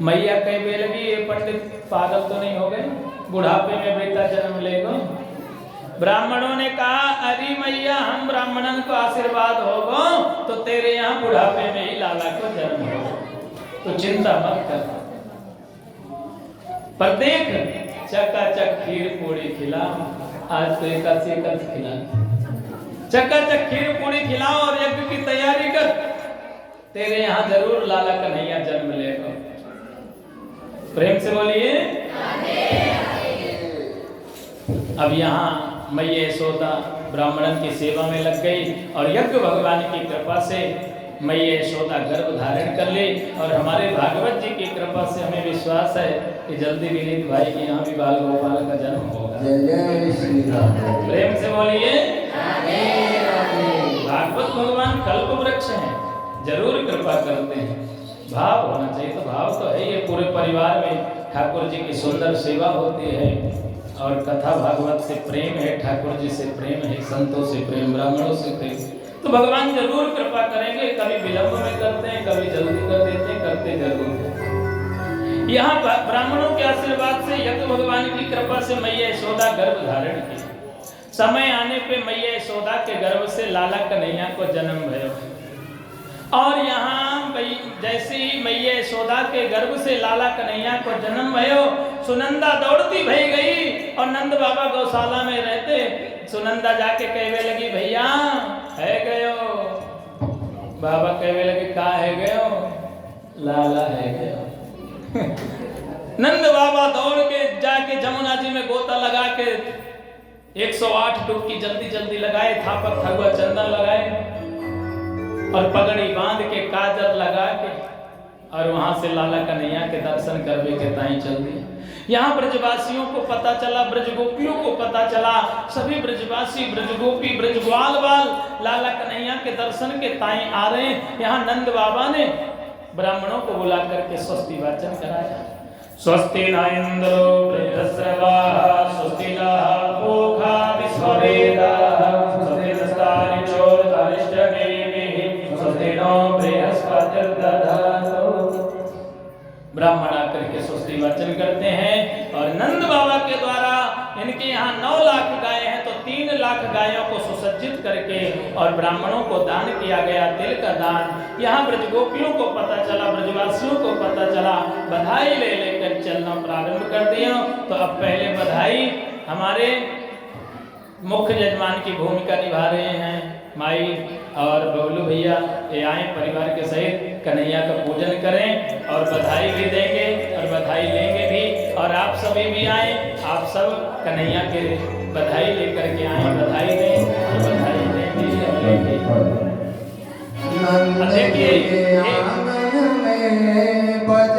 मैया कहने लगी ये पंडित पागल तो नहीं हो गए, बुढ़ापे में बेटा जन्म लेगा। ब्राह्मणों ने कहा अरे मैया हम ब्राह्मणन को आशीर्वाद होगा तो तेरे यहाँ बुढ़ापे में ही लाला को जन्म होगा, तो चिंता मत कर। पर देख चकाचक खीर पूरी खिला, आज तो एकादशी खिला, चकाचक खीर पूरी खिलाओ और यज्ञ की तैयारी कर, तेरे यहाँ जरूर लाला कन्हैया जन्म लेगा। प्रेम से बोलिए। अब यहाँ मैया यशोदा ब्राह्मणन की सेवा में लग गई और यज्ञ भगवान की कृपा से मैया यशोदा गर्भ धारण कर ली। और हमारे भागवत जी की कृपा से हमें विश्वास है कि जल्दी विनीत भाई के यहाँ भी बाल गोपाल का जन्म होगा। प्रेम से बोलिए। भागवत भगवान कल्प वृक्ष हैं, जरूर कृपा करते हैं। भाव होना चाहिए, तो भाव तो है ये। पूरे परिवार में ठाकुर जी की सुंदर सेवा होती है और कथा भागवत से प्रेम है, ठाकुर जी से प्रेम है, संतों से प्रेम, ब्राह्मणों से प्रेम, तो भगवान जरूर कृपा करेंगे। कभी विलंब में करते हैं, कभी जल्दी कर देते हैं, करते जरूर हैं। यहाँ ब्राह्मणों के आशीर्वाद से यज्ञ भगवान की कृपा से मैया यशोदा गर्भ धारण की। समय आने पे मैया यशोदा के गर्भ से लाला कन्हैया को जन्म भयो। और यहाँ जैसे ही मैया यशोदा के गर्भ से लाला कन्हैया को जन्म भयो, सुनंदा दौड़ती भई गई और नंद बाबा गौशाला में रहते। सुनंदा जाके कहवे लगी भैया है गयो। बाबा कहवे लगे का है गयो? लाला है गयो। नंद बाबा दौड़ के जाके जमुना जी में गोता लगा के 108 डुबकी जल्दी जल्दी लगाए, थापक थगुआ चंदन लगाए और पगड़ी बांध के काजल लगा के और वहां से लाला कन्हैया के दर्शन करवे के ताई चल दिए। यहाँ ब्रजवासियों को पता चला, ब्रजगोपियों को पता चला, सभी ब्रजवासी, ब्रजगोपी, ब्रजग्वाल बाल लाला कन्हैया के दर्शन के ताई आ रहे हैं। यहाँ नंद बाबा ने ब्राह्मणों को बुला करके स्वस्ति वाचन कराया। स्वस्ति न इंद्रो वृद्धश्रवाः स्वस्ति नः पूषा विश्ववेदाः स्वस्ति नस्तार्क्ष्यो अरिष्टनेमिः स्वस्ति नो बृहस्पतिर्दधातु। ब्राह्मण आकर के स्वस्ति वाचन करते हैं और नंद बाबा के द्वारा इनके यहाँ 9 लाख गाय हैं तो 3 लाख गायों को सुसज्जित करके और ब्राह्मणों को दान किया गया, तिल का दान। यहाँ ब्रजगोपियों को पता चला, ब्रजवासियों को पता चला, बधाई ले लेकर चलना प्रारंभ कर दिया। तो अब पहले बधाई हमारे मुख्य यजमान की भूमिका निभा रहे हैं माई और बबलू भैया, ये आए परिवार के सहित कन्हैया का पूजन करें और बधाई भी देंगे और बधाई लेंगे भी। और आप सभी भी आए, आप सब कन्हैया के बधाई लेकर के आए, बधाई दें और बधाई देंगे। देखिए बज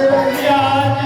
रही आज के